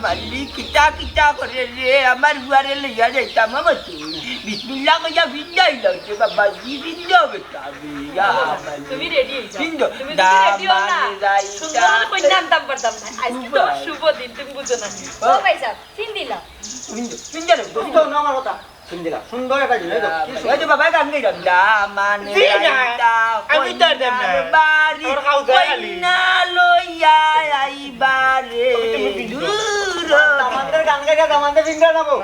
মালি কিতা কিতা করে রে আমার বুয়ারে লইয়া যাইতাম আমার তুই বিসমিল্লাহ কইয়া ভিন্দাই লাগছে বাবা জি ভিন্দা বেটা তুমি রেডি হইছো ভিন্দা তুমি যদি রেডি হও না সুন্দর কই নামতাম পারতাম না আজ তো শুভ দিন তুমি বুঝো না ও ভাই সাহেব তিন দিলাম ভিন্দা রে তো না আমার কথা সুন্দর সুন্দর একটা জিনিস এই যে বাবা গান গাই দা মানে রাইতা আমি তো দেব না বাড়ি ওর খাও দেখালি না লইয়া আইবারে দূর আমাদের গান গাইয়া আমাদের ফিঙ্গার নাবো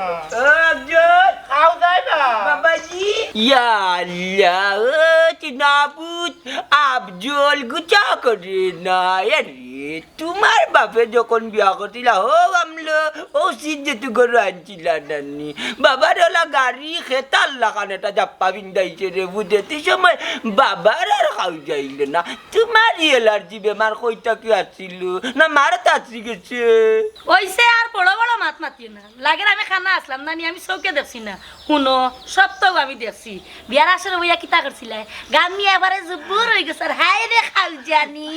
একজন খাও যায় না বাবাজি ইয়া আল্লাহ চিনাপুত আফজল গুচা করে না রে তোমার বাপে যখন বিয়া করছিল ও আমলো ও সিদ্ধে গরু আনছিল নানি বাবার ওলা গাড়ি খেতাল লাগানোটা জাপ্পা বিন্দাইছে রে বুঝেতে সময় বাবার আর খাও যাইল না তোমার এলার্জি বেমার কইটা কি আসছিল না মার তাড়ি গেছে ওইসে আর বড় বড় মাত মাতিও না লাগের আমি খানা আসলাম নানি আমি চৌকে দেখছি না শুনো সব তো আমি দেখছি বিয়ার আসলে ওইয়া কিতা করছিলে গামি এবারে জুবুর হয়ে গেছে আর হাই রে খাও জানি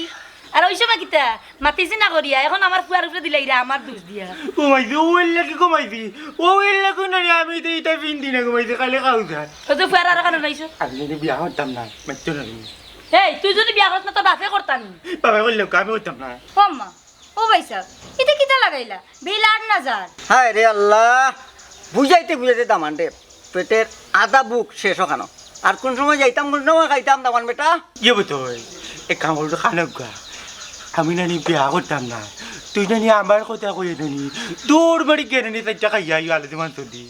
আর ওই সময় কিতা মাতিছি না করিয়া এখন আমার ফুয়ার উপরে দিলে ইরা আমার দোষ দিয়া কমাইছি ওই লাগি কমাইছি ওই লাগি না আমি তো এটা পিন্দি না কমাইছি খালি খাও যায় তো তো ফুয়ার আর কেন লাইছো আমি যদি বিয়া করতাম না মাত্র না এই তুই যদি বিয়া করছ না তো বাপে করতাম বাবা বললো আমি করতাম না ওম্মা ও ভাই সাহেব এটা কিতা লাগাইলা বেলার না যার হায় রে আল্লাহ বুঝাইতে বুঝাইতে দামান রে পেটের আধা বুক শেষ ওখানো আর কোন সময় যাইতাম কোন সময় খাইতাম দামান বেটা কি বলতো এই কামড়টা খানাব গা আমি নানি বিয়া করতাম না তুই নানি আমার কথা কই নানি দৌড় বাড়ি কে নানি তাই টাকা ইয়া আলো দিমান তো দি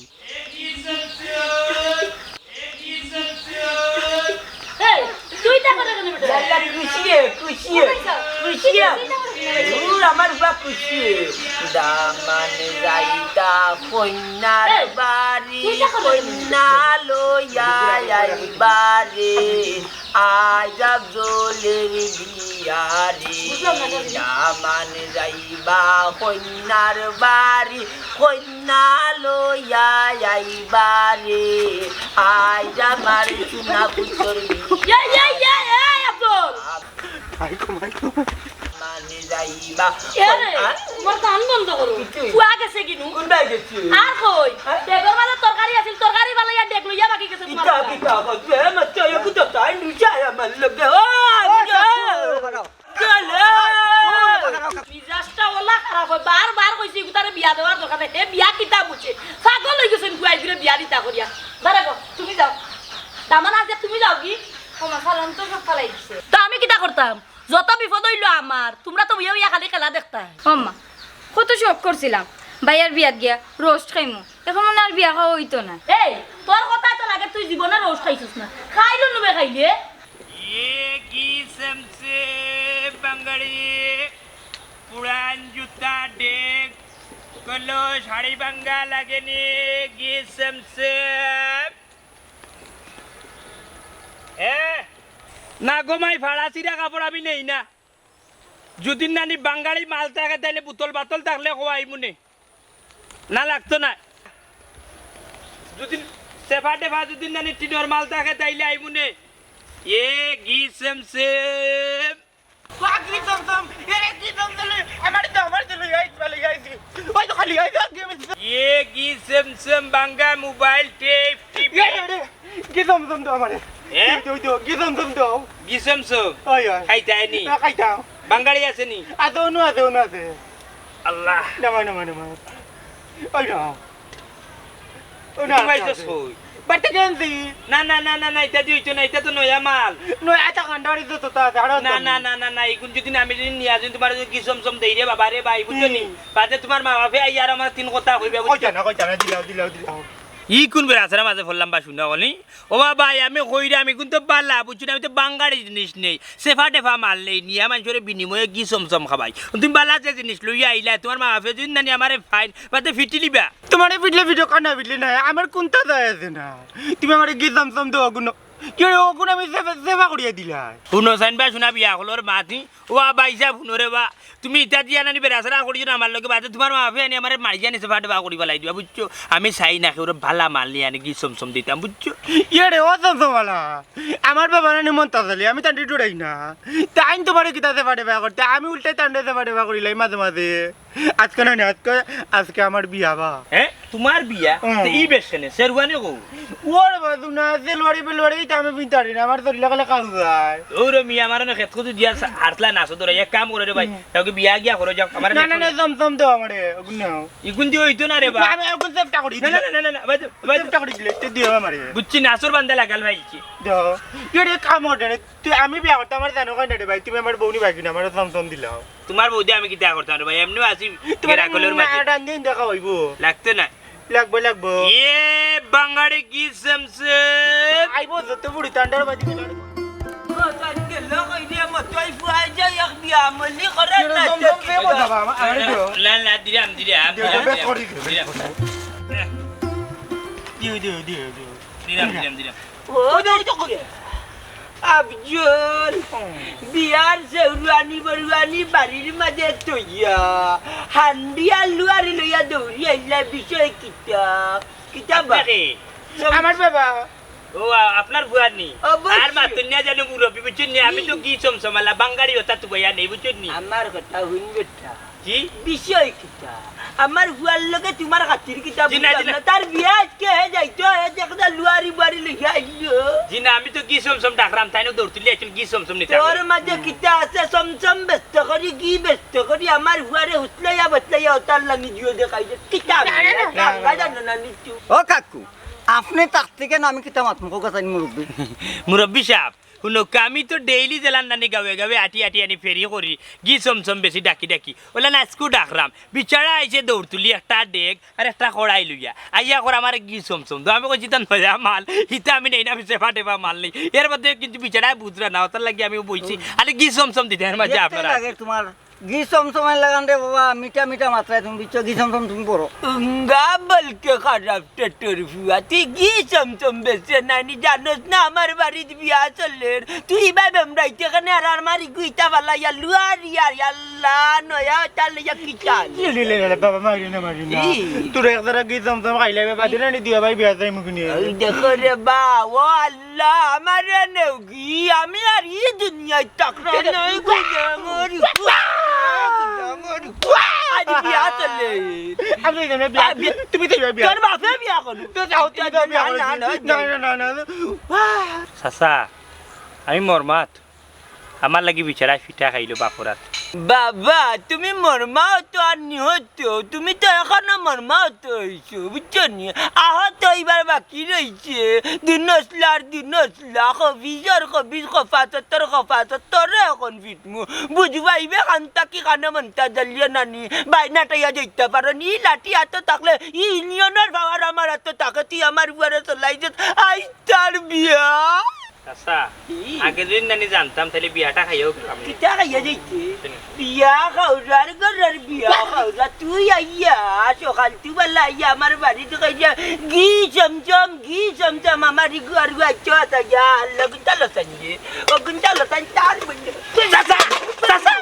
এই তুই তা করে কেন বেটা আল্লাহ খুশিয়ে খুশিয়ে খুশিয়ে আমার বাপ খুশিয়ে দামান যাইতা কন্যার বাড়ি কন্যা লইয়া আইবারে আজাব জলের বিয়ারে দামান যাইবা কন্যার বাড়ি কন্যা লইয়া আইবারে আজ আমার চুনা পুত্র আব্দুল মানে যাইবা এরে মোর কান বন্ধ করো ফুয়া গেছে কিনু কোনটা গেছে আর কই দেগর মানে তরকারি আছিল তরকারি বালাইয়া দেখ লইয়া বাকি গেছে তোমার কিতা কিতা কইছে মত yo কুতো তাই লুচায় আমার লগে ও চলে মিজাজটা ওলা খারাপ হয় বারবার কইছি গুতারে বিয়া দেওয়ার দরকার নাই হে বিয়া কিতা বুঝে পাগল হই গেছেন কুয়াই ফিরে বিয়া দিতা করিয়া দাঁড়া গো তুমি যাও দামান আজ তুমি যাও কি ওমা ফালান তো সব ফালাই দিছে তা আমি কিতা করতাম যত বিপদ হইলো আমার তোমরা তো বিয়া বিয়া খালি খেলা দেখতা আম্মা কত শখ করছিলাম ভাইয়ার বিয়াত গিয়া রোস্ট খাইমু এখন মনে আর বিয়া খাওয়া হইতো না এই তোর কথা তো লাগে তুই জীবনে রোজ খাইছিস না খাইলো নুবে খাইলে ये किस्म से बंगड़ी पुरान जूता डेक कलो शाड़ी बंगा लगेनी किस्म से না গোমাই ভাড়া চিরা কাপড় আমি নেই না যদি নানি বাঙালি মাল থাকে তাইলে বোতল বাতল থাকলে খোয়াই মনে না লাগতো না যদি সেফা টেফা যদি নানি টিনের মাল থাকে তাইলে আই মনে এ গিসম সে পাগলি দম এরে কি দম দিলে আমার দিলে গাইস বলে গাইস ওই তো খালি গাইস ये গিসম সে বাঙ্গা মোবাইল টেপ টিভি কি দম তো আমারে এ তুই তো কি দম তো গিসম সে ওই ওই খাইতানি না খাইতাম বাঙালি আছে নি আদৌনো আছে আল্লাহ নামা ওই না ওই না তুমি তো সই বাট গেন্দি না না না না না এটা দিইছো না এটা তো নয়া মাল নয় আটা কান্ডারি তো তা ছাড়ো না না না না না এখন যদি আমি যদি নিয়ে আসুন তোমার যদি কিসম সম দেই রে বাবা রে ভাই বুঝছো নি বাদে তোমার মা বাপে আই আর আমার তিন কথা কইবে বুঝছো কই জানা দিলাও ই কোন বের আছে মাঝে ফললাম বা শুনা বলি ও বাবা আমি কইরা আমি কিন্তু পারলা বুঝছো না আমি তো বাঙালি জিনিস নেই সেফা টেফা মাল নেই নিয়ে মানুষের বিনিময়ে কি সমসম খাবাই তুমি বালা যে জিনিস লইয়া আইলা তোমার মা বাপে যদি নানি আমারে ফাইন বাদে ফিটি লিবা তোমার পিটলে ভিডিও কানা পিটলে না আমার কোনটা যায় আছে না তুমি আমার কি দম দম দাও গুনো কি ওগুন আমি সেবা করিয়া দিলাই শুনো চাইন বা শুনা বিয়া হলোর মাতি ও বাইসা শুনোরে বা তুমি ইটা দিয়া নানি বেড়াচড়া করিছো আমার লগে বাদে তোমার মাফে আনি আমার মারি জানি সেবা টেবা করিব লাই দিবা বুঝছো আমি চাই না ওর ভালা মাল নিয়ে আনি কি চমচম দিতাম বুঝছো ইয়ে ও চমচমালা আমার বাবা নানি মন তাজালি আমি তান্ডি ডুড়াই না তাইন তোমার কিতা সেবা টেবা করতে আমি উল্টাই তান্ডে সেবা টেবা করিলাই মাঝে মাঝে আজকে নানি আজকে আমার বিয়া বা হ্যাঁ তোমার বিয়া তো ই বেশনে শেরওয়ানি কো ওর বাদু না সেলওয়ারি বেলওয়ারি তা আমি বিনতারি না আমার শরীর লাগালে কাজ যায় ওরে মিয়া আমার না খেত কত দিয়া হারতলা নাচো তোরা এক কাম করে রে ভাই তাকে বিয়া গিয়া করে যাও আমার না না না চমচম দাও আমারে ওগুন নাও ইগুন দিও হইতো না রে বা আমি ওগুন সেবটা করি না না না না না ভাই ভাই সেবটা করি দিলে তে দিও আমারে বুঝছি নাচর বান্দা লাগাল ভাই কি দাও ইয়ে কাম হটে তুই আমি বিয়া করতে আমার জানো কেন রে ভাই তুমি আমার বউনি বাকি না আমার চমচম দিলাও তোমার বউদি আমি কিতা করতাম রে ভাই এমনিও আছি গেরাকলের মাঝে এটা দিন দেখা হইব লাগতো না লাগবো লাগবো ये बांगाड़ी की समसे আইব যত বুড়ি তান্ডার বাজি ला ला दिराम दिराम দিও দিও দিও দিও दिराम दिराम दिराम আফজল বিয়ার জৌরানি বরুয়ানি বাড়ির মাঝে তৈয়া হান্ডি আলু আর লইয়া দৌড়ি আইলা বিষয় কিতাব আমার বাবা ও আপনার বুয়ার নি অবশ্যই। আর মাতুন না জানো মুরব্বি বুঝছেন নি আমি তো কি সমসমালা বাঙালি হতা তো বইয়া নেই বুঝছেন নি আমার কথা হইন বেটা কি বিষয় কিতা আমার হুয়ার লগে তোমার খাতির কিতাব জি না, জি না। তার বিয়া আজকে হে যাইতো হে দেখদা লুয়ারি বাড়ি লইয়া আইলো জি না আমি তো কি সমসম ডাকরাম তাই না দৌড়তুলি একজন কি সমসম নিতে তোর মাঝে কিতা আছে চমচম ব্যস্ত করি কি ব্যস্ত করি আমার হুয়ারে হুসলাইয়া বসলাইয়া ওতার লাগি জিও দেখাই যে কিতাব জানো না নিচু ও কাকু আপনি তার থেকে না আমি কিতা মাত মুখ কথা মুরব্বী মুরব্বি সাহেব শুনো আমি তো ডেইলি জেলান নানি গাঁৱে গাঁৱে আটি আটি আনি ফেরি করি গি চমচম বেশি ডাকি ডাকি ওলা নাচকু ডাকরাম বিচারা আইছে দৌড় তুলি একটা ডেক আর একটা কড়াই লইয়া আইয়া করে আমার গি চমচম তো আমি কইছি তান মজা মাল হিতা আমি নেই না সেফা টেফা মাল নেই এর মধ্যে কিন্তু বিচারায় বুঝরা না ওটার লাগি আমি বইছি আরে গি চমচম দিতে এর মাঝে আপনারা লাগে তোমার ঘি চমচমাই লাগান রে বাবা মিঠা মিঠা মাত্রায় তুমি বিচ্ছ ঘি চমচম তুমি পড়ো উঙ্গা বলকে খারাপ টেটর ফুয়া তুই কি চমচম বেসে নানি জানোস না আমার বাড়িতে বিয়া চলের তুই ভাবে রাইতে এখানে আর আমার গুইতা বালা ইয়া লুয়ারি আর আল্লাহ নয়া তালে ইয়া কিতাল লে বাবা মারি না তোর একদারা গি চমচম খাইলে বাদি না দিও ভাই বিয়া যাই মুখ নিয়ে ওই দেখো রে বা ও আল্লাহ আমার নেউগি আমি আর এই দুনিয়ায় টাকরা নাই গুজামরি আজ বিয়া চলে আমি না বিয়া তুমি তো বিয়া তোর বাপে বিয়া করু তো যাও তুই তো বিয়া না না চাচা আমি মরমাত আমার লাগি বিচারা ফিটা খাইলো বাপরাত বাবা তুমি মরমাও তো আর নিহত তুমি তো এখনো মরমাও তো হইছো বুঝছো নি আহত এবার বাকি রয়েছে দিনসলার দিনসলা খবিজ খফাতর এখন ফিটমু বুঝবাইবে খান্তা কি খানে মনটা জ্বালিয়ে নানি বাইনাটাইয়া যেতে পারো নি লাঠি হাত থাকলে ইউনিয়নের পাওয়ার আমার হাতে থাকে তুই আমার উপরে চলাই যে আই তার বিয়া চাচা আগে যদি নানি জানতাম তাহলে বিয়াটা খাইও কিতা খাইয়া যাইতে বিয়া খাওয়ার ঘরের বিয়া খাওয়া তুই আইয়া সকাল তুই বেলা আইয়া আমার বাড়িতে খাইয়া ঘি চমচম আমার ঘর গাছ আইয়া আল্লাহ গুন্তালো সাঞ্জে ও গুন্তালো সাঞ্জ তার বন্ধু চাচা চাচা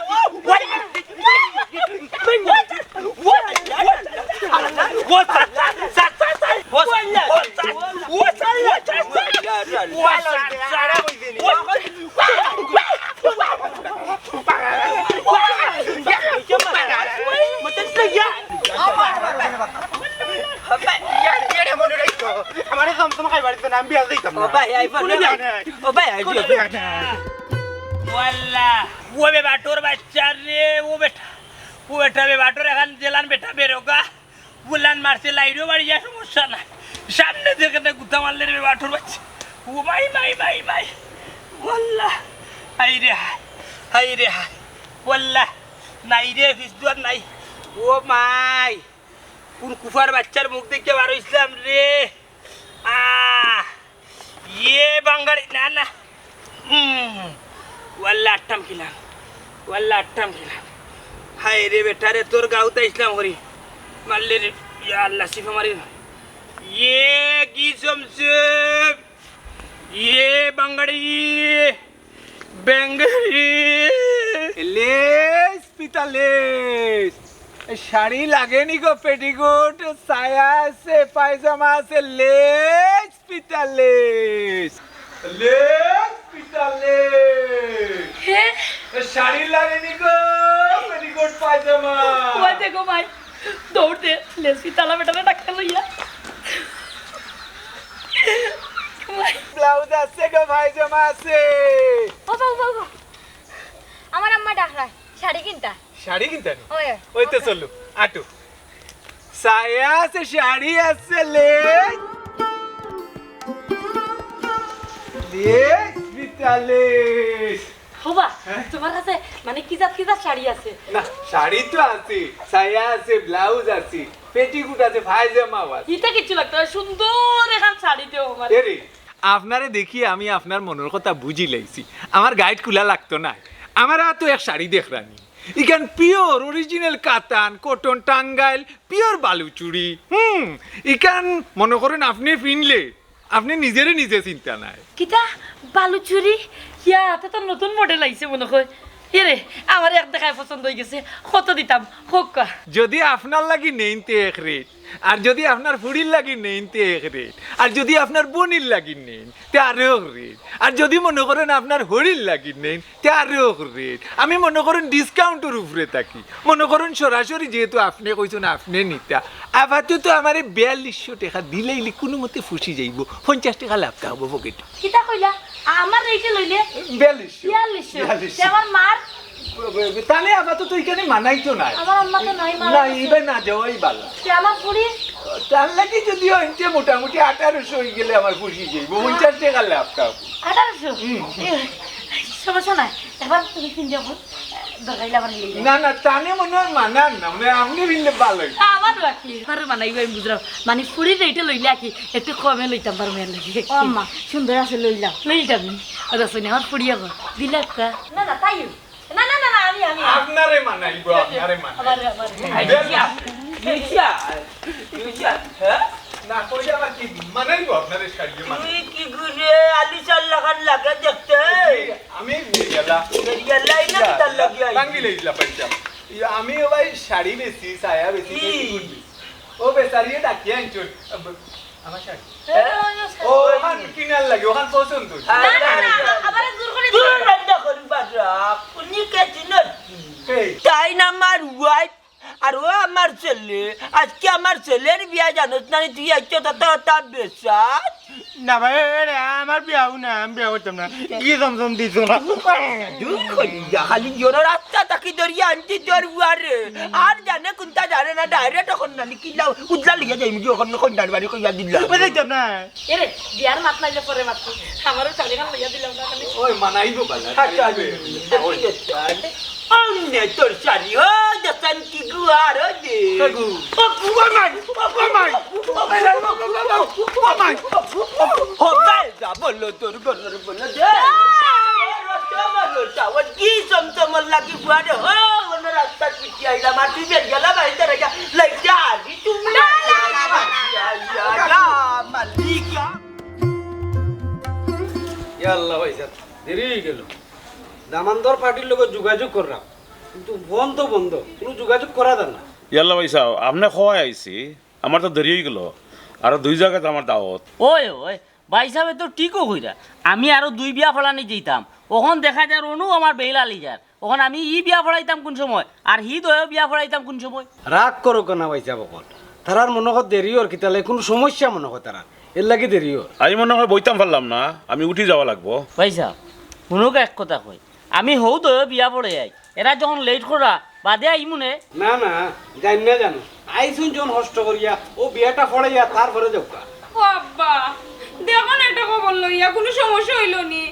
আমার চমচম খাইবার তো নাম বিয়া যাইতাম ও ভাই আইবা ও ভাই আইবা ওয়াল্লাহ ও বে বাটোর বাচ্চা রে ও বেটা বে বাটোর এখন জেলান বেটা বেরোগা বুলান মারছে লাইরো বাড়ি যা সমস্যা না সামনে থেকে গুতা মারলে রে বাটোর বাচ্চা ও ভাই ওয়াল্লাহ হাই রে হাই ওয়াল্লাহ নাই রে ফিসদুয়ার নাই ও মাই কোন কুফার বাচ্চার মুখ দেখে বার ইসলাম রে ইয়ে বাঙ্গালি না ওয়াল্লাহ আটটাম খিলাম হাই রে বেটা রে তোর গাউতা ইসলাম করি মারলে রে ইয়া আল্লাহ সিফা মারি ইয়ে কি সমসব ইয়ে বাঙালি বেঙ্গলি লেস পিতা লেস শাড়ি লাগেনি গো পেটিকোট সায়া আছে পায়জামা আছে লেস পিতা লেস পিতা লেস হে শাড়ি লাগেনি গো পেটিকোট পায়জামা ওই দেখো ভাই দৌড়তে লেসি তালা বেটারে ডাক্তার লইয়া ব্লাউজ আছে গো পায়জামা আছে আমার আম্মা ডাকরা শাড়ি কিনতা শাড়ি কিনতে ওই ওই তো চলো আটু সায়া আছে শাড়ি আছে লেস পিতা লেস হবা তোমার কাছে মানে কি জাত শাড়ি আছে না শাড়ি তো আছে সায়া আছে ব্লাউজ আছে পেটিকুট আছে পায়জামাও আছে ইটা কিছু লাগতো না, সুন্দর এখন শাড়ি দেও আমার এরে আপনারে দেখি আমি আপনার মনের কথা বুঝি লাইছি আমার গাইড খুলা লাগতো না আমার তো এক শাড়ি দেখরানি ইখান পিওর অরিজিনাল কাতান কটন টাঙ্গাইল পিওর বালুচুরি ইখান মনে করেন আপনি পিনলে আপনি নিজেরে নিজে চিন্তা নাই কিটা বালুচুরি ইয়া তো নতুন মডেল আইছে মনে হয় এরে আমার এক দেখায় পছন্দ হয়ে গেছে কত দিতাম হোক যদি আপনার লাগি নেইনতে এক রেট আর যদি আপনার ফুড়ির লাগি নেইনতে এক রেট আর যদি আপনার বোনির লাগি নেন তে আরো এক রেট আর যদি মনে করেন আপনার হরির লাগি নেন তে আরো এক রেট আমি মনে করেন ডিসকাউন্টের উপরে থাকি মনে করেন সরাসরি যেহেতু আপনি কইছেন আপনি নিতা আপাতত আমার 4200 টাকা দিলেইলি কোনো মতে ফুসি যাইব 50 টাকা লাভ হবো পকেটে কিটা কইলা আমার রেটে লইলে 4200 আমার মার তাহলে আপাতত এখানে মানাই তো নাই আমার আম্মা তো নাই মার না এবার না যাওয়াই ভালো আমার পুরি তার লাগে যদি হইতে মোটামুটি 1800 হয়ে গেলে আমার খুশি যাইব 50 টাকা লাভ পাবো 1800 সমস্যা নাই এবার তুমি কিন যাবো দরকাইলা আমার নিয়ে না না তানে মনে হয় মানান না মানে আপনি বিনলে ভালোই আমার বাকি আর মানাইব আমি বুঝলাম মানে ফুড়ি রেটে লইলে কি একটু কমে লইতাম পারো মেয়ের লাগে আম্মা সুন্দর আছে লইলাম লইতাম রসনি আমার ফুড়ি আবার দিলাম কা না না তাই না না না না আমি আপনারে মানাইব আপনারে আমার না কইলে আমার কি মানাইব আপনারে শাড়ি মানাই তুই কি ঘুরে আলু চাল লাগান লাগা দেখতে আমি গেলা গেলাই না তার লাগিয়া টাঙ্গি লইলা পয়সা আমি ভাই শাড়ি বেশি সায়া বেশি কি? ও বেচারিয়ে ডাকিয়ে আনছুন আমার শাড়ি ও ওখান কিনার লাগে ওখান পছন্দ আবার জোর করে তুই রান্না করবার উনি কে চিনত এই তাই না আমার ওয়াইফ আর ও আমার ছেলে আজকে আমার ছেলের বিয়া জানোস না তুই আইছো তা বেসাত না ভাই রে আমার বিয়াও না আমি বিয়া করতাম না কি জমজম দিছো না দুঃখ খালি জোর রাস্তা তাকি দরিয়া আনছি তোর বুয়ারে আর জানে কোনটা জানে না ডাইরেক্ট তখন নানি কিলা উজলা লিখে যাই মুজি ওখানে কন্যার বাড়ি কইয়া দিলাম বুঝাইতাম না এরে বিয়ার মাত নাইলে পরে মাত আমারও চালি গান লইয়া দিলাম না খালি ওই মানাইব বালা অন্য তোর শাড়ি ও দেখান কি গুয়ার ও দে হবাই যা বললো তোর গলার বলে দে কি চমচমর লাগি বুয়ারে হো ওনা রাস্তা পিটি আইলা মাটি বের গেলা বাইতে রেখা লাইটা আদি তুমি মালিকা আল্লাহ ভাইজান দেরি হয়ে গেল দামানদর পার্টির লোক যোগাযোগ করলাম কিন্তু ফোন তো বন্ধ কোনো যোগাযোগ করা যায় না ইয়াল্লা ভাই সাহেব আপনি খোয়াই আইছি আমার তো দেরি হয়ে গেল আর 2 জায়গাতে আমার দাওয়াত ওই ওই ভাই সাহেব তো ঠিকও কইরা আমি আরো 2 বিয়া ফলানি যেতাম ওখন দেখা যায় অনু আমার বেইলা লিজার ওখন আমি বিয়া ফলাইতাম কোন সময় আর দয়ও বিয়া ফলাইতাম কোন সময় রাগ করো কেনা ভাইসা বকল তারার মনে হয় দেরি ওর কি তাহলে কোনো সমস্যা মনে হয় তারা এর লাগে দেরি ওর আমি মনে হয় বইতাম পারলাম না আমি উঠি যাওয়া লাগবো ভাই সাহেব শুনুক এক কথা কই আমি দয়ও বিয়া পড়ে যাই এরা যখন লেট করা বাদে আই মনে না না জানি না জানো আইসুন যখন হষ্ট করিয়া ও বিয়াটা ফড়াইয়া তারপরে যাওকা ও আব্বা দেখো না এটা খবর লইয়া কোনো সমস্যা হইল নি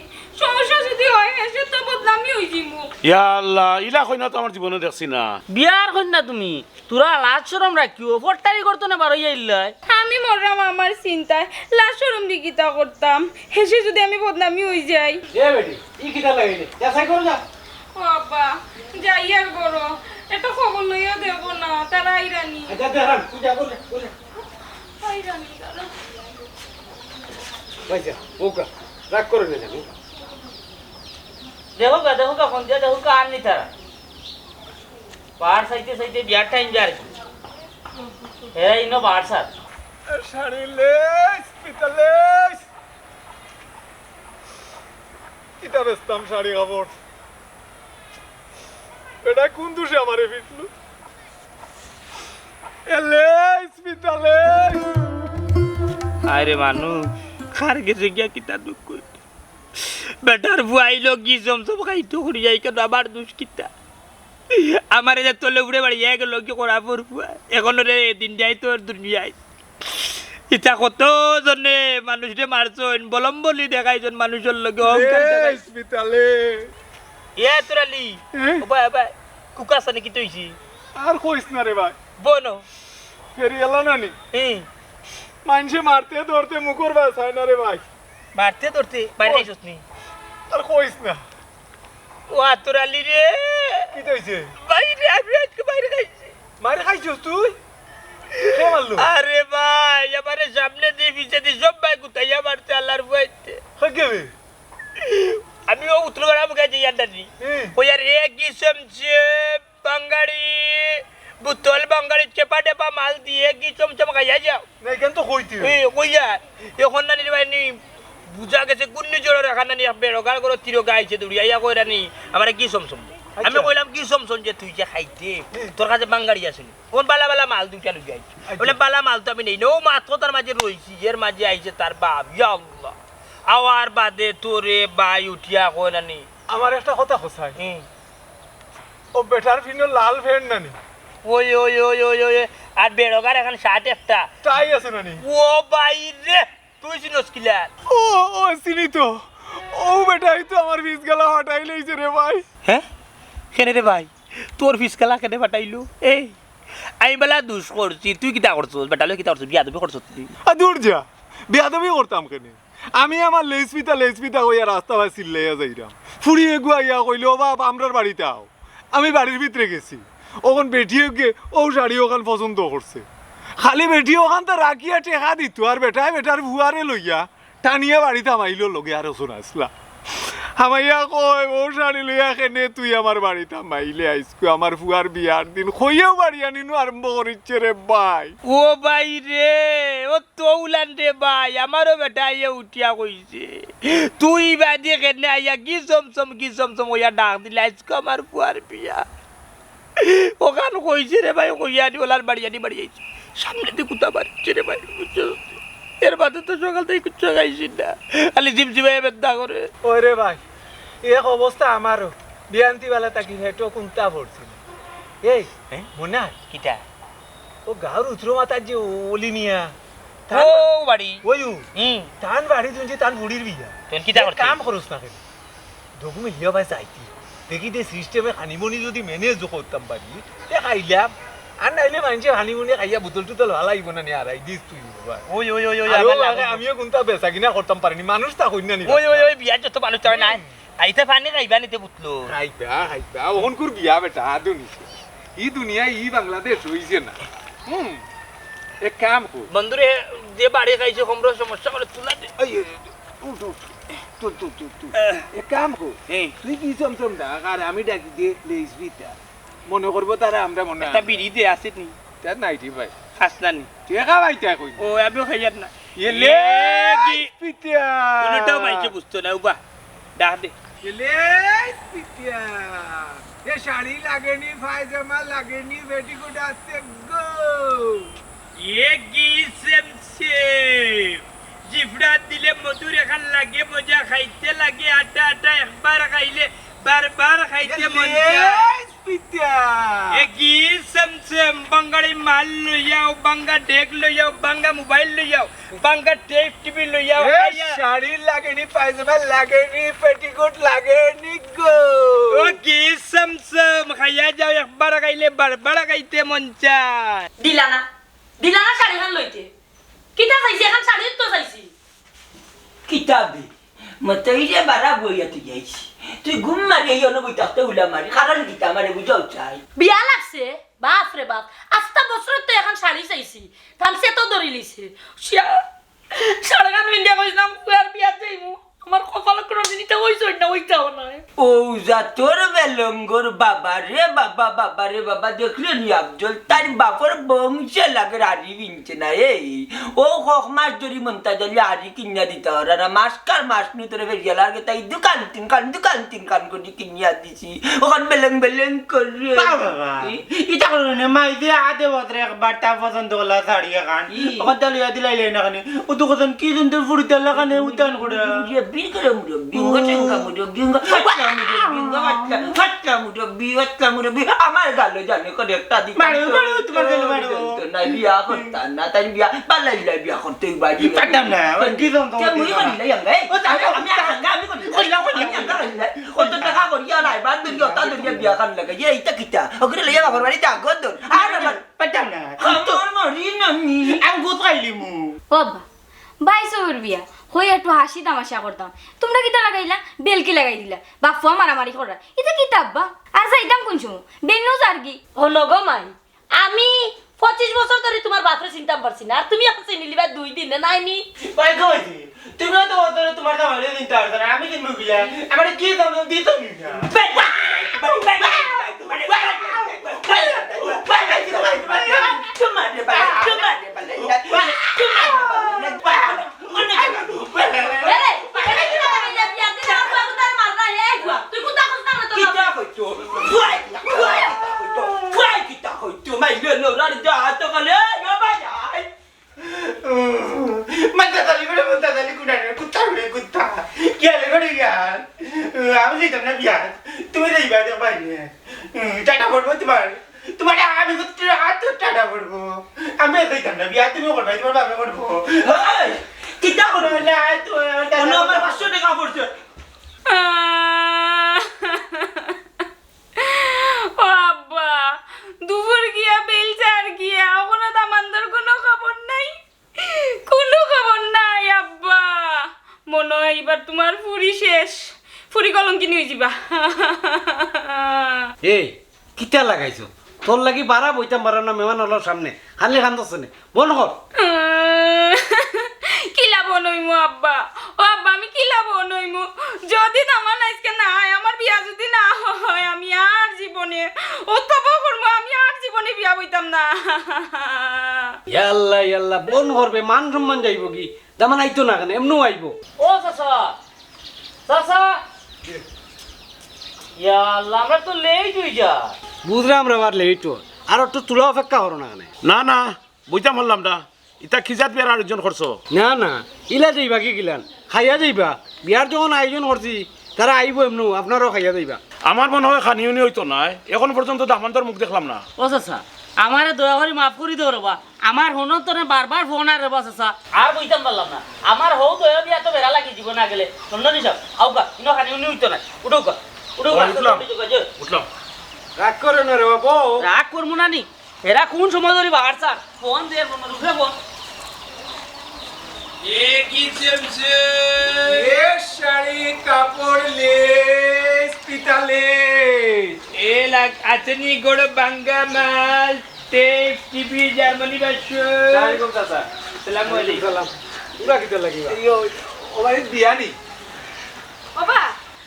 সমস্যা যদি হয় এসে তো বদনামি হই জিমু ইয়াল্লাহ ইলা কই না তো আমার জীবনে দেখছি না বিয়ার কই না তুমি তোরা লাজ শরম রাখিও ফট্টারি করতো না বারো ইল্লাই আমি মরলাম আমার চিন্তায় লাশ শরম দিকিতা করতাম হেসে যদি আমি বদনামি হই যাই এ বেটি ই কিটা লাগাইলে যাচাই করো যা ও আব্বা যাই আর করো এটা খবর লইয়া দেব না তারা আইরানি আচ্ছা দেখান পূজা করে আইরানি তারা ভাইসা ওকা রাগ করে না জানি দেখো গা ফোন দিয়া দেখো গা আর নি তারা বার সাইতে সাইতে বিয়ার টাইম যা আর কি এরা ইনো বার সার শাড়ি লেস পিতলেস কিতা বেচতাম শাড়ি কাপড় এটা কোন দোষে আমারে ফিটলু এলেস পিতলেস আরে মানুষ খার গেছে গিয়া কিতা দুঃখ কইতে বেটার বুয়াইলো কি জমজম খাইতো করি যাই কেন আমার দুষ কিতা আমার যে তলে উড়ে বাড়ি এক লোক করা পড়বুয়া এখন রে দিন যাই তোর দুনিয়ায় ইটা কত জনে মানুষে মারছন বলম্বলি দেখাইছেন মানুষের লগে অহংকার দেখাইছেন পিতলে এ তোরালি ও ভাই ভাই কুকাসানে কি তৈছি আর কইস না রে ভাই বনো ফেরি এলা নানি হুম মানুষে মারতে ধরতে মুখর বাস হয় না রে ভাই মারতে ধরতে বাইরে আইছস নি আর কইস না ও তোরালি রে কি হইছে বাইরে আমি আজকে বাইরে খাইছি মারে খাইছস তুই কে মারলো আরে ভাই আমারে সামনে দিয়ে পিছে দিয়ে সব ভাই গুতাইয়া মারতে আল্লাহর ভয়তে কেবে আমি ও উত্তর গড়া মুখে যাই আন্ডারি ও यार एक किस्म से बंगाड़ी बुतल बंगाड़ी चेपा डेपा माल दिए कि चमचम खाइया जाओ নাই কেন তো কইতি এ কইয়া এখন না নিবাই নি বুঝা গেছে গুন্নি জোড় রাখা না নি বেরোগার করে তিরো গাইছে দড়িয়া ইয়া কইরা নি আমারে কি সমসম আমি কইলাম কি সমসম যে তুই যে খাইতে তোর কাছে বাঙ্গাড়ি আছে কোন বালা বালা মাল দুইটা লই যাইছি বলে বালা মাল তো আমি নেই নো মাত্র তার মাঝে রইছি এর মাঝে আইছে তার বাপ ইয়া আল্লাহ আওয়ার বাদে তোরে বাই উঠিয়া কইরা নি আমার একটা কথা খসাই ও বেটার ফিনো লাল ফেন নানি ওই ওই ওই ওই ওই আর বেরোগার এখন শার্ট একটা তাই আছে নানি ও বাইরে তুই চিনস কিলার ও ও চিনি তো ও বেটাই তো আমার বিষ গলা হটাই লইছে রে ভাই হ্যাঁ কেনে রে ভাই তোর ফিসকালা কেনে পাঠাইলু এই আমি বেলা দুষ করছি তুই কিতা করছস বেটালে কিতা করছস বিয়া দেবে করছস তুই আর দূর যা বেয়াদবি করতাম কেনে আমি আমার লেসপিতা কইয়া রাস্তা ভাই চিল্লাইয়া যাইরাম ফুরিয়ে গুয়াইয়া কইল ও বাপ আমরার বাড়িতে আও আমি বাড়ির ভিতরে গেছি ওখান বেটিয়ে গে ও শাড়ি ওখান পছন্দ করছে খালি বেটি ওখান তো রাখিয়া টেকা দিত আর বেটার ভুয়ারে লইয়া টানিয়া বাড়িতে আমাইল লগে আর শোনা আসলা হামাইয়া কয় ও শাড়ি লইয়া কেনে তুই আমার বাড়িতে মাইলে আইসকু আমার ফুয়ার বিয়ার দিন কইয়াও বাড়ি আনিনু আরম্ভ করিচ্ছে রে ভাই ও ভাই রে ও তো উলান রে ভাই আমারও বেটা আইয়া উঠিয়া কইছে তুই বাদে কেনে আইয়া কি সমসম ওয়া ডাক দিলে আজকে আমার ফুয়ার বিয়া ওখান কইছে রে ভাই কইয়া নি ওলার বাড়ি আইছে সামনে দিয়ে কুতা মারছে রে ভাই বুঝছো এর বাদে তো সকাল থেকে কিচ্ছু খাইছি না খালি জিমজিমাই বেদা করে ওই রে ভাই এক অবস্থা আমারও বিয়ান্তিওয়ালা তাকি হেঁটো কুন্তা পড়ছিল এই মনে হয় কিটা ও গাঁর উত্তর মাতার যে অলি মিয়া ও বাড়ি ওইউ তান বাড়ি তুলছি তান বুড়ির বিয়া তুই কিটা করছিস কাম করছ না কেন ডকুমে লিয়া ভাই চাইতি দেখি দে সিস্টেমে হানিমুনি যদি ম্যানেজ করতাম পারি এ খাইলাম আর নাইলে মানুষে হানিমুনি খাইয়া বোতল টুতল হালাইব না নি আড়াই দিস তুই ওই ওই ওই ওই আমিও কোনটা বেচা কিনা করতাম পারিনি মানুষ তা কইনা নি ওই ওই ওই বিয়ার যত মানুষ তাই নাই আইতে পানি খাইবা নিতে বুতলো খাইবা ওহন কুর বিয়া বেটা দুনিছে ই দুনিয়া ই বাংলাদেশ হইছে না এক কাম কর বন্ধুরে যে বাড়ি খাইছে কমর সমস্যা করে তুলা দে এক কাম কর তুই কি চমচম ডাক আর আমি ডাকি দিয়ে লেসবিটা মনে করবো তারা আমরা মনে একটা বিড়ি দে আছে নি তার নাইটি ভাই খাস না নি টেকা ভাইটা কই ও আমিও খাইয়ার না এলে পিতিয়া কোনটাও মাইকে বুঝতো না উবা ডাক দে এলে পিতিয়া এ শাড়ি লাগেনি পায়জামা লাগেনি পেটিকোট আছে গো ये গিসেম সে জিফড়া দিলে মধুর এখান লাগে মজা খাইতে লাগে আটা আটা একবার খাইলে বারবার খাইতে মন চায় পিতিয়া এ গিসেম সে বাঙালি মাল লইয়াও বাঙ্গা ডেক লইয়াও বাঙ্গা মোবাইল লইয়াও বাঙ্গা টেপ টিভি লইয়াও শাড়ি লাগেনি পায়জামা লাগেনি পেটিকোট লাগেনি গো ও গিসেম সে খাইয়া যাও একবার খাইলে বারবার খাইতে মন চায় দিলানা শাড়ি খান লইতে কিতা চাইছি এখন শাড়ি তো চাইছি কিতাবে মতইরে বারা বইয়া তুই যাইছি তুই ঘুম মারি এই অনুভূতি তাতে উলা মারি কারণ কিতা আমারে বুঝাও চাই বিয়া লাগছে বাপ রে বাপ আস্তা বছর তো এখন শাড়ি চাইছি তাম সে তো ধরি লিছে শাড়ি খান ইন্ডিয়া কইছিলাম আর বিয়া যাইমু আমার কপালে কোনো জিনিসটা হইছই না হইতাও না ও তোর বেলঙ্গর বাবা রে বাবা দেখলে নি আফজল তার বাপর বংশে লাগে আড়ি কিনছে না এই ও হক মাস ধরি মন্তা জলি আড়ি কিনিয়া দিতে ওরা না মাস নি তোরে ফেরিয়া লাগে তাই দোকান তিন কান করে কিনিয়া দিছি ওখান বেলং করে বাবা ইটা করনে মাই দিয়ে আদে বদরে একবার তা পছন্দ করলা শাড়ি খান ওখান থেকে লিয়া দিলাইলে না খানে ও তো কতন কি সুন্দর ফুড়িতে লাগানে উতান করে Binga আমার গালো জানে করে একটা দিন তোমার গেল না বিয়া করতা না তাই বিয়া পালাইলা বিয়া করতে বাড়ি পাঠাম না কি জন তো মুই করিলা ইয়াঙ্গা আমি করিলা কত টাকা করিয়া নাই বাদ দিও তা দুনিয়া বিয়া খান লাগে এইটা কিটা ওগরে লইয়া বাবার বাড়ি তা গদ আর আমার পাঠাম না তোর মরি ননি আমি গোত খাইলি মু বাবা 22 বিয়া হই একটু হাসি তামাশা করতাম তোমরা কিতা লাগাইলা বেলকি লাগাই দিলা বাপু মারামারি করা এটা কি তাব্বা আর যাইতাম কোন সময় বেনু জারগি হনগো মাই আমি 25 বছর ধরে তোমার বাপরে চিন্তা পারছি না আর তুমি এখন চিনি লিবা 2 দিন না নাইনি ভাই কইছি তুমি তো ওতরে তোমার দামালে চিন্তা করছ না আমি দিন মুগিলা আমার কি দাম দিত নি আমি যেতাম না বিয়া তুমি যাইবা বাইরে টাটা পড়বো তোমার আমি হাত টাটা পড়বো আমি যাইতাম না বিয়া তুমি করবা তোমার বাবা করবো কিতা করো না আমার 500 টাকা পড়ছে ও আব্বা দুপুর গিয়া বেলচার গিয়া ওখানে দামানদার কোনো খবর নাই আব্বা মনে হয় এবার তোমার ফুরি শেষ ফুরি কলঙ্কি নিয়ে যাবা এই কিতা লাগাইছো তোর লাগি বাড়া বইতাম বাড়া না মেহমান হলোর সামনে হানলে খান্দছ নে মন কর কিলা বনইমু আব্বা ও আব্বা আমি কিলা বনইমু যদি আমার আজকে না হয় আমার বিয়া যদি না হয় আমি আর জীবনে ও তব করবো আমি আর জীবনে বিয়া বইতাম না ইয়াল্লা ইয়াল্লা বন করবে মান সম্মান যাইব কি দামান আইতো না কেন এমনও আইব ও চাচা ইয়া আল্লাহ আমরা তো লেট হই যা বুঝলাম রে বার লেট আর একটু তুলা অপেক্ষা করো না কেন না বুঝতাম বললাম না ইটা খিজাত বিয়ার আয়োজন করছো না ইলা যাইবা কি গিলান খাইয়া যাইবা বিয়ার যখন আয়োজন করছি তারা আইব এমনু আপনারও খাইয়া যাইবা আমার মনে হয় খানিউনি হইতো না এখন পর্যন্ত দামান্তর মুখ দেখলাম না ও চাচা আমারে দয়া করে মাফ করে দিও রবা আমার হনত তোরে বারবার ফোন আর রবা চাচা আর বইতাম পারলাম না আমার হও দয়া বিয়া তো বেড়া লাগি জীবন না গেলে নন্দনী সব আউকা ইনো খানিউনি হইতো না উঠোকা উঠলাম রাগ করে না রে বাবু রাগ করবো না নি এরা কোন সময় ধরে বাহার স্যার ফোন দিয়ে ফোন উঠে ফোন শাড়ি কাপড় লেস পিতালে এ লাগ আচনি গোড় বাঙ্গা মাল টেপ টিভি জার্মানি বাসু ওয়ালাইকুম চাচা আসসালামু আলাইকুম সালাম পুরা কিটা লাগিবা ও ভাই বিয়ানি বাবা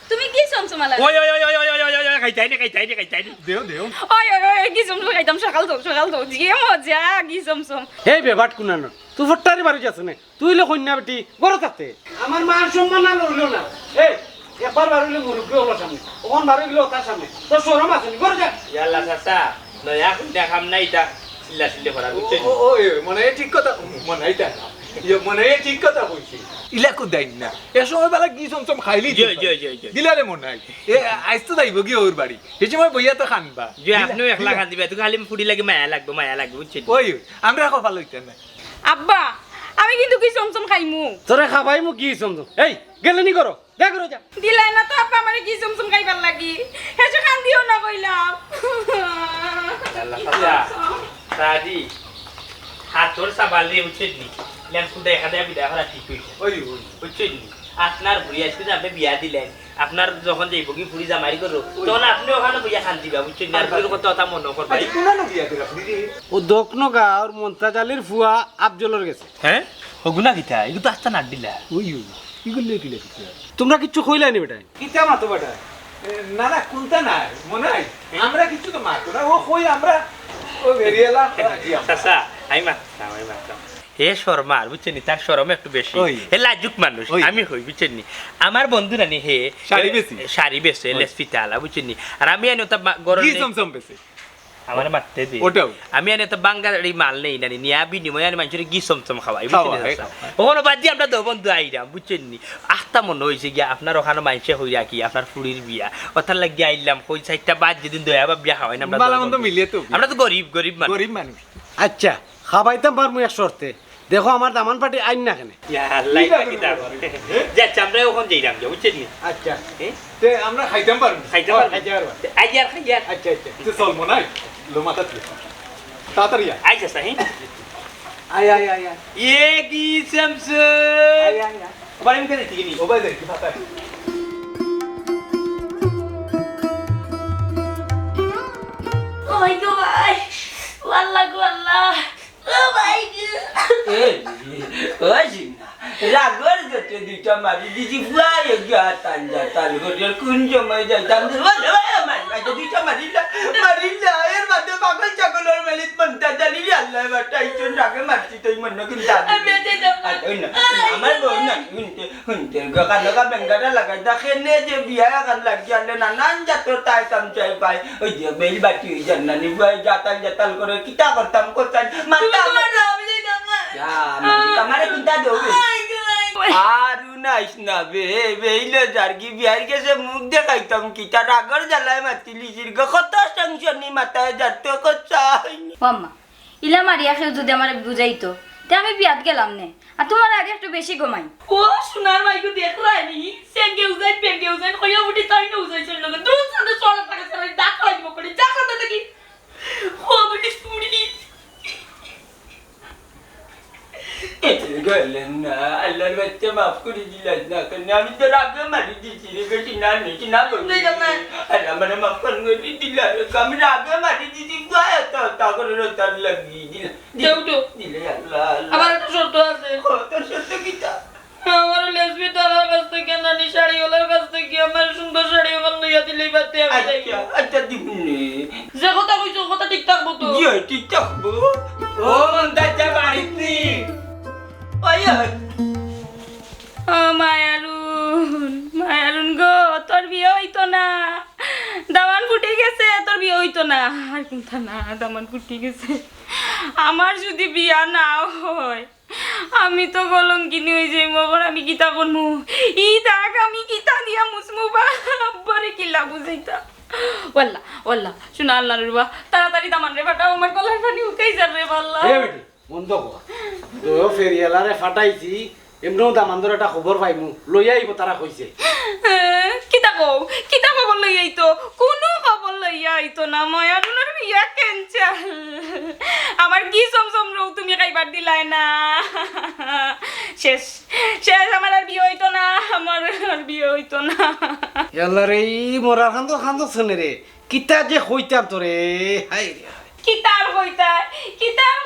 তুমি কি সমসমা লাগা ওই খাইতাই নি দেও ওই কি সমসমা খাইতাম সকাল তো যে মজা কি সমসম হে বেবাট কুনানো তুই ফট্টারি বাড়ি যাস না তুই লে কন্যা বেটি গড় থাকতে আমার মান সম্মান না লইলো না এই একবার বাড়িলে মুরুব্বি হলো সামনে ওখান বাড়ি গেল তার সামনে তোর শরম আছে নি গড় যা ইয়াল্লা চাচা নয়া দেখাম না এটা চিল্লা করা বুঝছেন ও মনে ঠিক কথা মনে এইটা মনে ঠিক কথা কইছি ইলাকু দাইন না এ সময় বেলা কি চমচম খাইলি দিলারে মনে হয় এ আইস তো যাইব কি ওর বাড়ি এই সময় বইয়া তো খানবা যে আপনিও একলা খান দিবে তুই খালি ফুড়ি লাগে মায়া লাগবে বুঝছেন ওই আমরা কপাল লইতেন না আব্বা আমি কিন্তু কি সমসম খাইমু তোরে খাবাই মু কি সমঝো এই গেলে নি করো দেখ করো যা দিলাই না তো আব্বা আমারে কি সমসম খাইবার লাগি হেসে খান দিও না কইলাম সাদি হাতর সাবালি উঠছেন নি লেন সুদা এখানে বিদায় করা ঠিক হইছে ওই বুঝছেন নি আপনার ভুড়ি আজকে আপনি বিয়া দিলেন আপনার যখন যাইব কি ফুড়ি জামারি করো তখন আপনি ওখানে বইয়া খান দিবা বুঝছেন আর ফুড়ির কথা মনে করবা কোনা বিয়া দিলা দিদি ও দক্ষিণ গাঁওর মন্তাজ আলীর ফুয়া আফজলের গেছে হ্যাঁ ওগুনা কিতা এগুলো তো আস্তা নাট দিলা ওই কি করলে কি লেগে তোমরা কিচ্ছু কইলাই নি বেটা কিতা মাতো বেটা না না কোনটা নাই মনে হয় আমরা কিছু তো মারতো না ও কই আমরা ও বেরিয়েলা চাচা আমি মারতাম হে শর্মার বুঝছেন নি তার শরম একটু বেশি ওই। হে লাজুক মানুষ ওই। আমি হই বুঝছেন নি আমার বন্ধু নানি হে শাড়ি বেছে লেসপিতা আলা বুঝছেন নি আর আমি আনি ওটা গরম কি সমসম পেছে আমার মারতে দি ওটাও। আমি আনি তো বাঙ্গালি মাল নেই নানি নিয়া বিনিময় আনি মানুষের গি সমসম খাওয়াই খাওয়াই, বুঝছেন নি খাওয়াই। ওখানে বাদ দিয়ে আমরা দো বন্ধু আইরাম বুঝছেন নি আস্তা মনে হয়েছে গিয়া আপনার ওখানে মানুষে হইয়া কি আপনার ফুড়ির বিয়া ওটার লাগি আইলাম কই সাইডটা বাদ যেদিন দয়া বা বিয়া খাওয়াই না আমরা বালা দো মন্দ বন্ধু। মিলিয়ে তো আমরা তো গরিব মানুষ গরিব মানুষ আচ্ছা খাবাইতাম পারমু এক শর্তে দেখো আমার দামান পাটি আইন না কেন যাচ্ছি আমরা ওখানে যাইলাম বুঝছেন নি আচ্ছা তে আমরা খাইতাম পারবো খাইতে পারবো আইয়ার আচ্ছা আচ্ছা তে চল মনে হয় লো মাথা তাড়াতাড়ি আয়। আইসা সাহি আয় আয় আয় আয় ये की समसम बारे में कहते ठीक नहीं ও ভাই দেখ কি ফাটা Oh my god! Wallah wallah! Oh my god! রাগর গতে দুইটা মারি দিছি ফুয়াই গাতান জাতাল গোটের কোন সময় যাইতাম দুইটা মারিলা এর মধ্যে পাগল ছাগলের মেলিত মনটা জানি আল্লাহ বাটাইছন রাগে মারছি তুই মনে কিন্তু আমার বউ না হুনতে কানকা বেঙ্গাটা লাগাই দেখেনে যে বিয়া কান লাগিয়ালে নানান জাতর তাইতাম চাই পাই ওই যে বেল বাটি ওই জান্নানি বুয়াই জাতাল করে কিতা করতাম কোথায় মাথা আমারে কিতা দেবে আরু নাইস না বেইলো জার্গি বিয়ার গেছে মুখ দেখাইতাম কিতা রাগর জ্বালায় মাতিলি জির্গ কত টেনশনি মাথায় যাতে কোথায় মাম্মা ইলা মারিয়া খেয়ে যদি আমার বুঝাইতো তে আমি বিয়াত গেলাম নে আর তোমার আগে একটু বেশি ঘুমাই ও সোনার মাইকু দেখলানি সেঙ্গে উজাই পেঙ্গে উজাই কইয়া উঠি তাই না উজাইছেন লোক দুই সাথে চড়া থাকে সবাই ডাক লাগবো করে যা কথা দেখি ও বলি সুড়ি গেলেন না আল্লাহর বাচ্চা মাফ করে দিলেন না কেন আমি তো রাগে মারি দিছি রে বেটি না নিছি না বলছি আল্লাহ মানে মাফ করে দিল আমি রাগে মারি দিছি গায়ে তো তা করে রতার লাগি দিলে আল্লাহ আমার একটা শর্ত আছে তোর সত্য কিতা আমার লেসবি তালার কাছ থেকে নানি শাড়িওয়ালার কাছ থেকে আমার সুন্দর শাড়ি আমার লইয়া দিলেই বাতে আমি যাই আচ্ছা দিবনি যে কথা কইছো কথা ঠিক থাকবো তো জি ঠিক থাকবো ও মন্দাজা বাড়িতে ও মায়ারুন গো তোর বিয়ে হইতো না দামান ফুটে গেছে তোর বিয়ে হইতো না আর কোনটা না দামান ফুটে গেছে আমার যদি বিয়া না হয় আমি তো কলঙ্কিনী হয়ে যাই মগর আমি কিতা করবো ই দেখ আমি কিতা দিয়া মুসমু বারে কিলা বুঝাইতা ওয়াল্লা ওয়াল্লা শোনা আল্লাহ রে বাবা তাড়াতাড়ি দামান রে ফাটাও আমার গলার পানি উকাই যা রে বাল্লা এ বেটি বন্ধ কর তো ফেরিয়ালারে ফাটাইছি এমনও দামান্দর একটা খবর পাইমু লই আইব তারা কইছে কিতা খবর লই আইতো কোনো খবর লইয়া আইতো না মায়ারুনের বিয়া ক্যান্সেল আমার কি সমসম রৌ তুমি খাইবার দিলাই না শেষ আমার আর বিয়ে হইতো না আমার আর বিয়ে হইতো না ইয়াল্লারে এই মরার খান্দ শুনে রে কিতা যে হইতাম তোরে হাই রে কিতার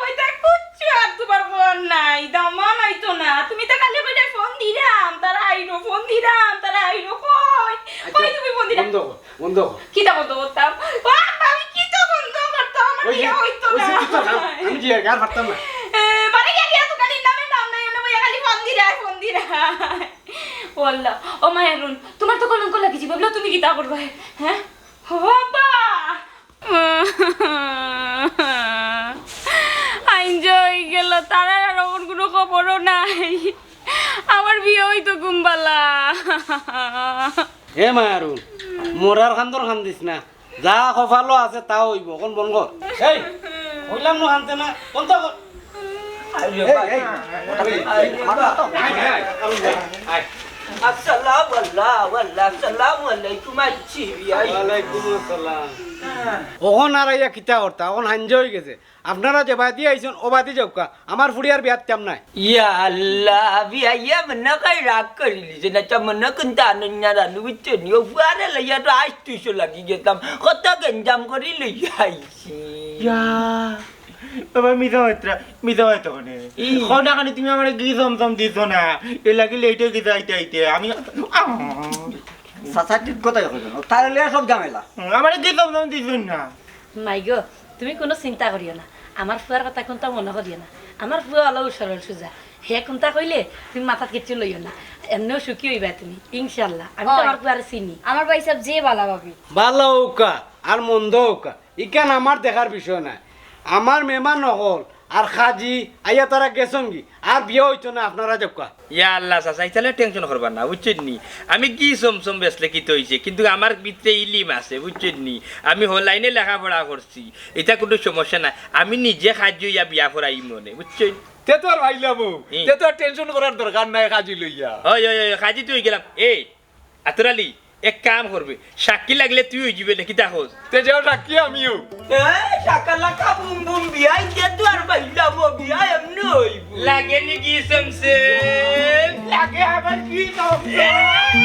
হইতা কুচ্ছু আর তোমার ফোন নাই দামান আইতো না তুমি তো কালি কইরা ফোন দিরাম তারা আইনো কই তুমি ফোন দিরা বন্ধ কর কিতা বন্ধ করতাম আমি কিতা বন্ধ করতাম আমার বিয়ে হইতো না আমি যে গার ফাটতাম না বারে গিয়া তো কালি নাম নাই না ভাই খালি ফোন দিরা ওয়াল্লাহ ও মায়ারুন তোমার তো কলঙ্ক লাগিছি ভাবলো তুমি কিতা করবে হ্যাঁ বাবা আইনজয় গেল তারা আর ওর কোনো খবরও নাই আমার বিয়ে হইতো গুম্বালা হে মায়ারুন মরার খান্দর খান্দিস না যা কপালো আছে তা হইব কোন বল কর এই হইলাম না খানতে না বন্ধ কর ওখন আর ইয়া কিতা করতা ওখন হাঞ্জ হয়ে গেছে আপনারা যে বাদি আইছেন ও বাদি যাওকা আমার ফুড়িয়ার বিয়ার তেম নাই Ya Allah, biaya mana kau rakar ini? Senacam mana kenta anunya ranu itu ni. Buana lah ya tu ais tu so lagi kita. Kota genjam kau ni lah ya isi. Ya বাবা মিছা হয়তো কোনে কনা কানি তুমি আমার গি জমজম দিছো না এ লাগি লেটে গিয়ে আইতে আইতে আমি চাচা ঠিক কথাই কইছেন তার লিয়া সব ঝামেলা আমার গি জমজম দিছো না মাই গো তুমি কোনো চিন্তা করিও না আমার ফুয়ার কথা কোনটা মনে করিও না আমার ফুয়া অলপ সরল সোজা হে কোনটা কইলে তুমি মাথাত কিছু লইও না এমনিও সুখী হইবা তুমি ইনশাল্লাহ আমি তো আমার ফুয়ারে চিনি আমার ভাই সব যে বালা ভাবি ভালো হোকা আর মন্দ হোকা ইকান আমার দেখার বিষয় নাই আমার মেহমান নহল আর খাজি আইয়া তারা গেছন কি আর বিয়ে হইতো না আপনারা দেখা ইয়া আল্লাহ চাচা ইতালে টেনশন করবা না বুঝছেন নি আমি কি সমসম বেসলে কি হইছে কিন্তু আমার ভিতরে ইলিম আছে বুঝছেন নি আমি হলাইনে লেখাপড়া করছি এটা কোনো সমস্যা নাই আমি নিজে খাদ্য ইয়া বিয়া করাই মনে বুঝছেন তে তো আর ভাইলাম তে তো আর টেনশন করার দরকার নাই কাজী লইয়া ওই ওই ওই খাজি তুই গেলাম এই আতরালি এক কাম করবে সাক্ষী লাগলে তুই হয়ে যাবে নাকি দেখো তে যাও রাখি আমিও শাকালাকা বুম বুম বিয়াই যে তো আর বাইলাম বিয়া এমনি হইব লাগে নাকি সমসে লাগে আমার কি জমজম